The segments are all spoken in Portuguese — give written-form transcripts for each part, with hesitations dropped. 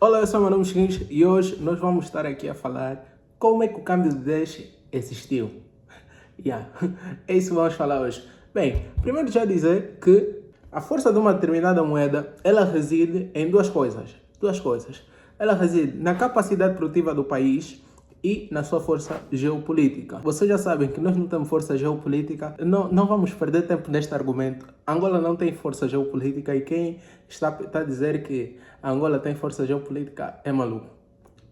Olá, eu sou o Mano Mexins e hoje nós vamos estar aqui a falar como é que o câmbio de 10 existiu. É isso que vamos falar hoje. Bem, primeiro já dizer que a força de uma determinada moeda, ela reside em duas coisas. Ela reside na capacidade produtiva do país e na sua força geopolítica. Vocês já sabem que nós não temos força geopolítica, não vamos perder tempo neste argumento. Angola não tem força geopolítica e quem está a dizer que Angola tem força geopolítica é maluco.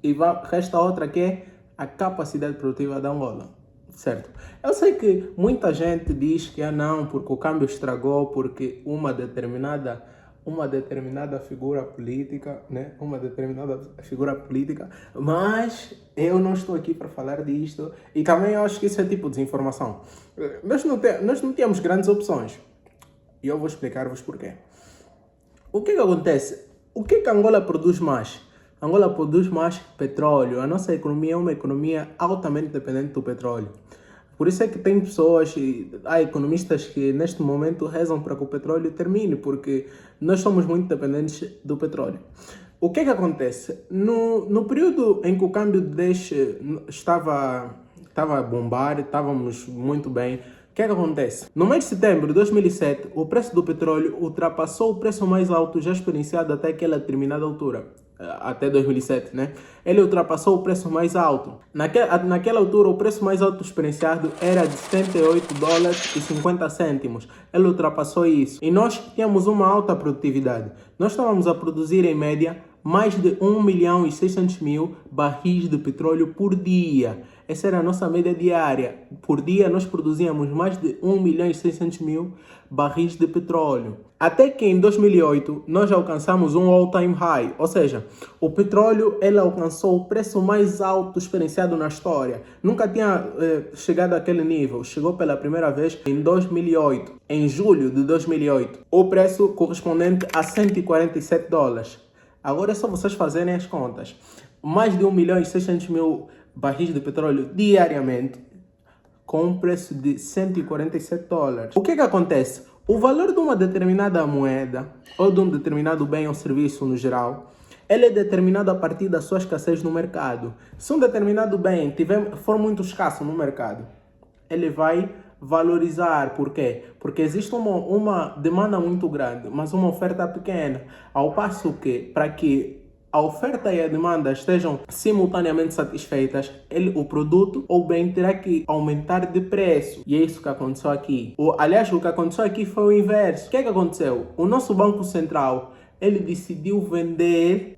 E resta outra que é a capacidade produtiva da Angola, certo? Eu sei que muita gente diz que não, porque o câmbio estragou, porque uma determinada figura política, né? Mas eu não estou aqui para falar disto e também eu acho que isso é tipo desinformação. Nós não temos grandes opções e eu vou explicar-vos porquê. O que acontece? O que Angola produz mais? Angola produz mais petróleo. A nossa economia é uma economia altamente dependente do petróleo. Por isso é que tem pessoas, há economistas que neste momento rezam para que o petróleo termine, porque nós somos muito dependentes do petróleo. O que acontece? No período em que o câmbio de 10 estava a bombar, estávamos muito bem, o que acontece? No mês de setembro de 2007, o preço do petróleo ultrapassou o preço mais alto já experienciado até aquela determinada altura. Até 2007, né? Ele ultrapassou o preço mais alto. Naquela altura, o preço mais alto experienciado era de $78,50. Ele ultrapassou isso. E nós tínhamos uma alta produtividade. Nós estávamos a produzir, em média, mais de 1.600.000 barris de petróleo por dia. Essa era a nossa média diária. Por dia, nós produzíamos mais de 1.600.000 barris de petróleo. Até que em 2008, nós alcançamos um all-time high. Ou seja, o petróleo ele alcançou o preço mais alto experienciado na história. Nunca tinha chegado àquele nível. Chegou pela primeira vez em 2008. Em julho de 2008. O preço correspondente a $147. Agora é só vocês fazerem as contas. Mais de 1.600.000 barris de petróleo diariamente com um preço de $147. O que acontece? O valor de uma determinada moeda ou de um determinado bem ou serviço no geral, ele é determinado a partir da sua escassez no mercado. Se um determinado bem for muito escasso no mercado, ele vai valorizar. Por quê? Porque existe uma demanda muito grande, mas uma oferta pequena. Ao passo que, para que a oferta e a demanda estejam simultaneamente satisfeitas, o produto ou bem terá que aumentar de preço. E é isso que aconteceu aqui. Aliás, o que aconteceu aqui foi o inverso. O que aconteceu? O nosso Banco Central, ele decidiu vender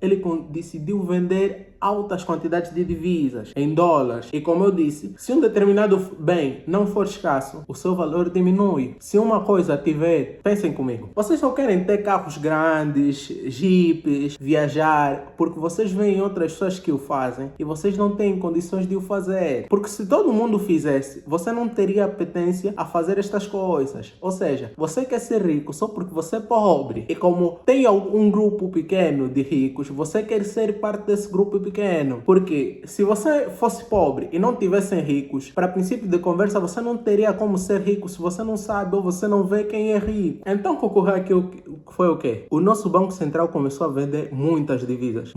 altas quantidades de divisas em dólares. E como eu disse, se um determinado bem não for escasso, o seu valor diminui. Se uma coisa tiver, pensem comigo, vocês só querem ter carros grandes, jipes, viajar, porque vocês veem outras pessoas que o fazem e vocês não têm condições de o fazer. Porque se todo mundo fizesse, você não teria apetência a fazer estas coisas. Ou seja, você quer ser rico só porque você é pobre. E como tem um grupo pequeno de ricos, você quer ser parte desse grupo pequeno. Porque se você fosse pobre e não tivessem ricos, para princípio de conversa, você não teria como ser rico se você não sabe ou você não vê quem é rico. Então, o que ocorreu aqui foi o quê? O nosso Banco Central começou a vender muitas divisas.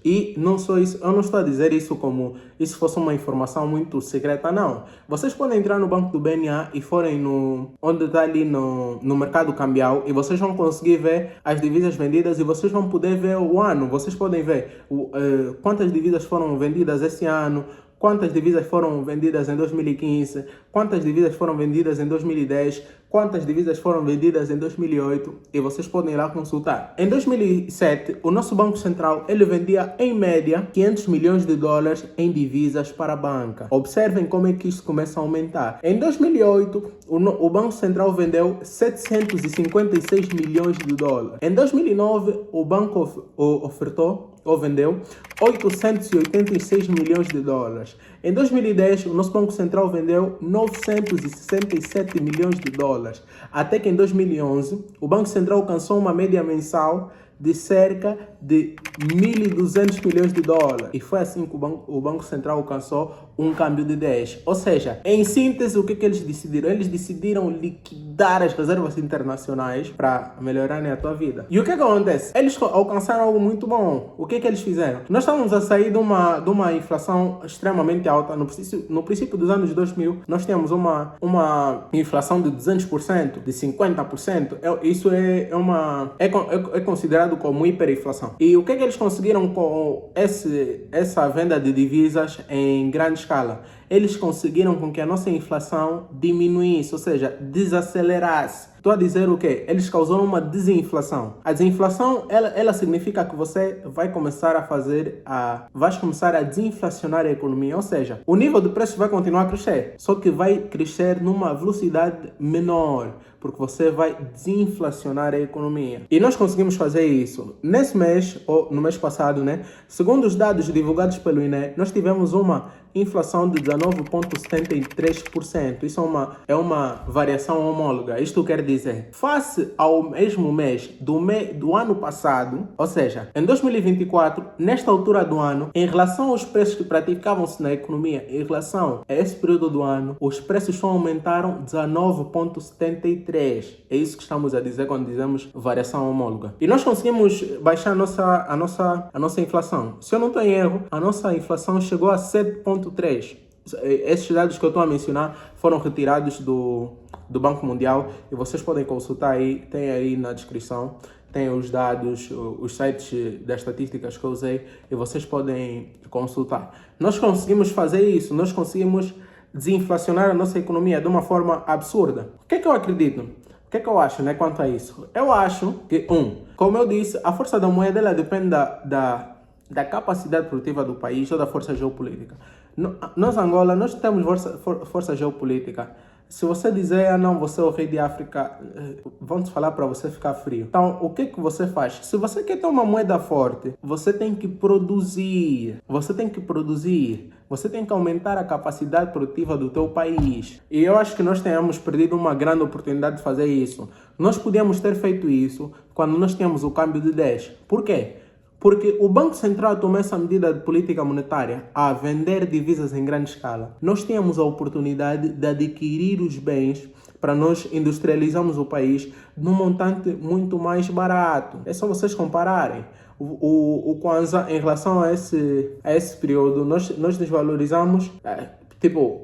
E não só isso, eu não estou a dizer isso como isso fosse uma informação muito secreta, não. Vocês podem entrar no banco do BNA e forem onde está ali no mercado cambial e vocês vão conseguir ver as divisas vendidas e vocês vão poder ver o ano. Vocês podem ver quantas divisas foram vendidas esse ano, quantas divisas foram vendidas em 2015, quantas divisas foram vendidas em 2010, quantas divisas foram vendidas em 2008 e vocês podem ir lá consultar. Em 2007, o nosso Banco Central ele vendia em média $500 milhões em divisas para a banca. Observem como é que isto começa a aumentar. Em 2008, o Banco Central vendeu $756 milhões. Em 2009, o banco vendeu $886 milhões. Em 2010, o nosso Banco Central vendeu $967 milhões. Até que em 2011, o Banco Central alcançou uma média mensal de cerca de $1.200 milhões. E foi assim que o Banco Central alcançou um câmbio de 10. Ou seja, em síntese, o que eles decidiram? Eles decidiram liquidar as reservas internacionais para melhorarem a tua vida. E o que acontece? Eles alcançaram algo muito bom. O que eles fizeram? Nós estávamos a sair de uma inflação extremamente alta. No princípio dos anos 2000, nós tínhamos uma inflação de 200%, de 50%. Isso é considerado como hiperinflação. E o que eles conseguiram com essa venda de divisas em grande escala? Eles conseguiram com que a nossa inflação diminuísse, ou seja, desacelerasse. Estou a dizer o quê? Eles causaram uma desinflação. A desinflação, ela significa que você vai começar a desinflacionar a economia, ou seja, o nível de preços vai continuar a crescer, só que vai crescer numa velocidade menor, porque você vai desinflacionar a economia. E nós conseguimos fazer isso. Nesse mês, ou no mês passado, né? Segundo os dados divulgados pelo INE, nós tivemos uma inflação de 19,73%. Isso é uma variação homóloga. Isto quer dizer, face ao mesmo mês do ano passado, ou seja, em 2024, nesta altura do ano, em relação aos preços que praticavam-se na economia, em relação a esse período do ano, os preços só aumentaram 19,73%. É isso que estamos a dizer quando dizemos variação homóloga. E nós conseguimos baixar a nossa inflação. Se eu não estou em erro, a nossa inflação chegou a 7,3%. Esses dados que eu estou a mencionar foram retirados do Banco Mundial e vocês podem consultar aí, tem aí na descrição, tem os dados, os sites das estatísticas que eu usei e vocês podem consultar. Nós conseguimos fazer isso, nós conseguimos desinflacionar a nossa economia de uma forma absurda. O que é que eu acredito? O que é que eu acho, né, quanto a isso? Eu acho que, como eu disse, a força da moeda ela depende da capacidade produtiva do país ou da força geopolítica. Nós, Angola, nós temos força geopolítica. Se você dizer, não, você é o rei de África, vão te falar para você ficar frio. Então, o que você faz? Se você quer ter uma moeda forte, você tem que produzir. Você tem que aumentar a capacidade produtiva do teu país. E eu acho que nós tenhamos perdido uma grande oportunidade de fazer isso. Nós podíamos ter feito isso quando nós tínhamos o câmbio de 10. Por quê? Porque o Banco Central tomou essa medida de política monetária a vender divisas em grande escala. Nós tínhamos a oportunidade de adquirir os bens para nós industrializarmos o país num montante muito mais barato. É só vocês compararem. O Kwanza, em relação a esse período, nós desvalorizamos,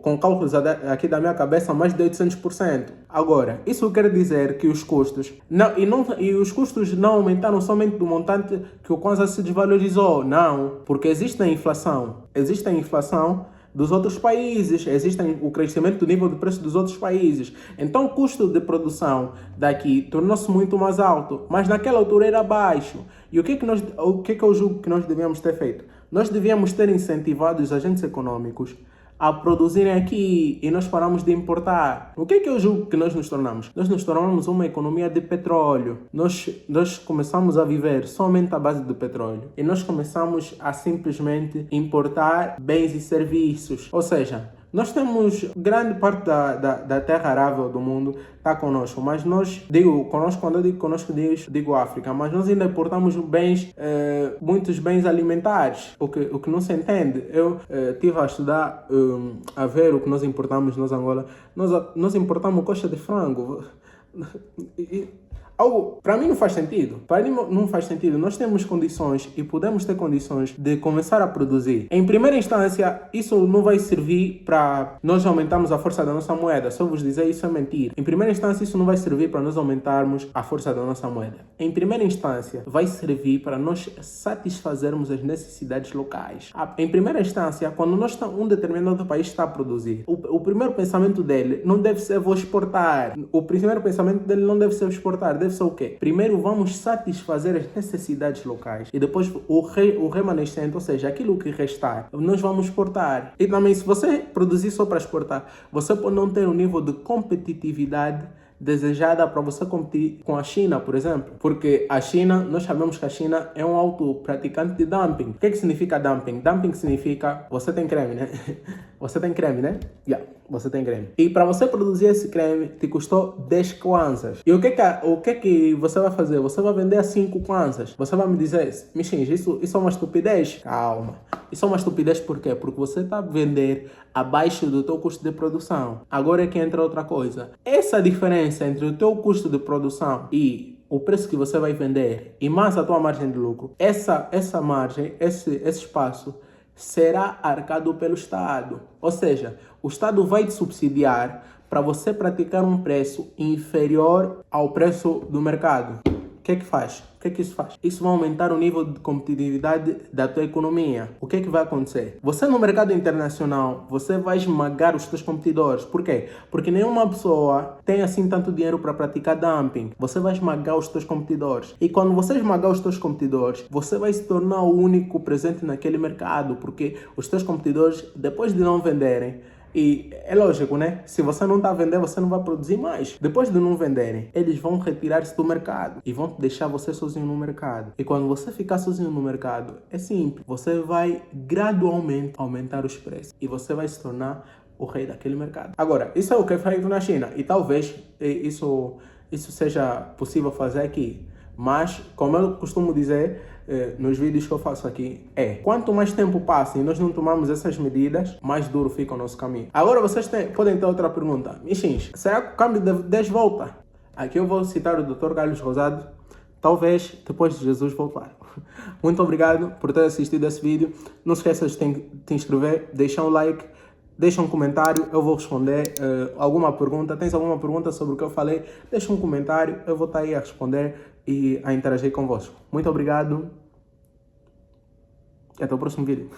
com cálculos aqui da minha cabeça, mais de 800%. Agora, isso quer dizer que os custos os custos não aumentaram somente do montante que o Kwanza se desvalorizou. Não, porque existe a inflação dos outros países, existe o crescimento do nível de preço dos outros países. Então o custo de produção daqui tornou-se muito mais alto, mas naquela altura era baixo. E o que eu julgo que nós devíamos ter feito? Nós devíamos ter incentivado os agentes econômicos a produzirem aqui e nós paramos de importar. O que eu julgo que nós nos tornamos? Nós nos tornamos uma economia de petróleo. Nós começamos a viver somente à base do petróleo. E nós começamos a simplesmente importar bens e serviços. Ou seja, nós temos grande parte da terra arável do mundo está conosco, mas quando eu digo conosco, digo África, mas nós ainda importamos muitos bens alimentares, o que não se entende. Eu estive a estudar, a ver o que nós importamos nós Angola. Nós importamos coxa de frango. Para mim não faz sentido. Para mim não faz sentido. Nós temos condições e podemos ter condições de começar a produzir. Em primeira instância, isso não vai servir para nós aumentarmos a força da nossa moeda. Só vos dizer, isso é mentira. Em primeira instância, isso não vai servir para nós aumentarmos a força da nossa moeda. Em primeira instância, vai servir para nós satisfazermos as necessidades locais. Em primeira instância, quando um determinado país está a produzir, o primeiro pensamento dele não deve ser vou exportar. O primeiro pensamento dele não deve ser exportar, deve ser o quê? Primeiro vamos satisfazer as necessidades locais e depois o remanescente, ou seja, aquilo que restar, nós vamos exportar. E também, se você produzir só para exportar, você pode não ter um nível de competitividade desejada para você competir com a China, por exemplo. Porque a China, nós sabemos que a China é um alto praticante de dumping. O que significa dumping? Dumping significa você tem creme, né? Você tem creme, né? Yeah. você tem creme. E para você produzir esse creme, te custou 10 kwanzas. E o que que você vai fazer? Você vai vender a 5 kwanzas. Você vai me dizer, Michinhos, isso é uma estupidez? Calma. Isso é uma estupidez por quê? Porque você está a vender abaixo do teu custo de produção. Agora é que entra outra coisa. Essa diferença entre o teu custo de produção e o preço que você vai vender e mais a tua margem de lucro, essa margem, esse espaço será arcado pelo Estado. Ou seja, o Estado vai te subsidiar para você praticar um preço inferior ao preço do mercado. O que é que faz? O que é que isso faz? Isso vai aumentar o nível de competitividade da tua economia. O que é que vai acontecer? Você no mercado internacional, você vai esmagar os teus competidores. Por quê? Porque nenhuma pessoa tem assim tanto dinheiro para praticar dumping. Você vai esmagar os teus competidores. E quando você esmagar os teus competidores, você vai se tornar o único presente naquele mercado. Porque os teus competidores, depois de não venderem, e é lógico, né? Se você não está a vender, você não vai produzir mais. Depois de não venderem, eles vão retirar-se do mercado e vão deixar você sozinho no mercado. E quando você ficar sozinho no mercado, é simples. Você vai gradualmente aumentar os preços e você vai se tornar o rei daquele mercado. Agora, isso é o que é feito na China e talvez isso seja possível fazer aqui. Mas, como eu costumo dizer nos vídeos que eu faço aqui, quanto mais tempo passa e nós não tomamos essas medidas, mais duro fica o nosso caminho. Agora vocês podem ter outra pergunta. Michins, será que o câmbio de 10 volta? Aqui eu vou citar o Dr. Carlos Rosado, talvez depois de Jesus voltar. Muito obrigado por ter assistido esse vídeo. Não esqueças de te inscrever, deixar um like, deixa um comentário, eu vou responder alguma pergunta. Tens alguma pergunta sobre o que eu falei? Deixa um comentário, eu vou estar aí a responder e a interagir convosco. Muito obrigado e até o próximo vídeo.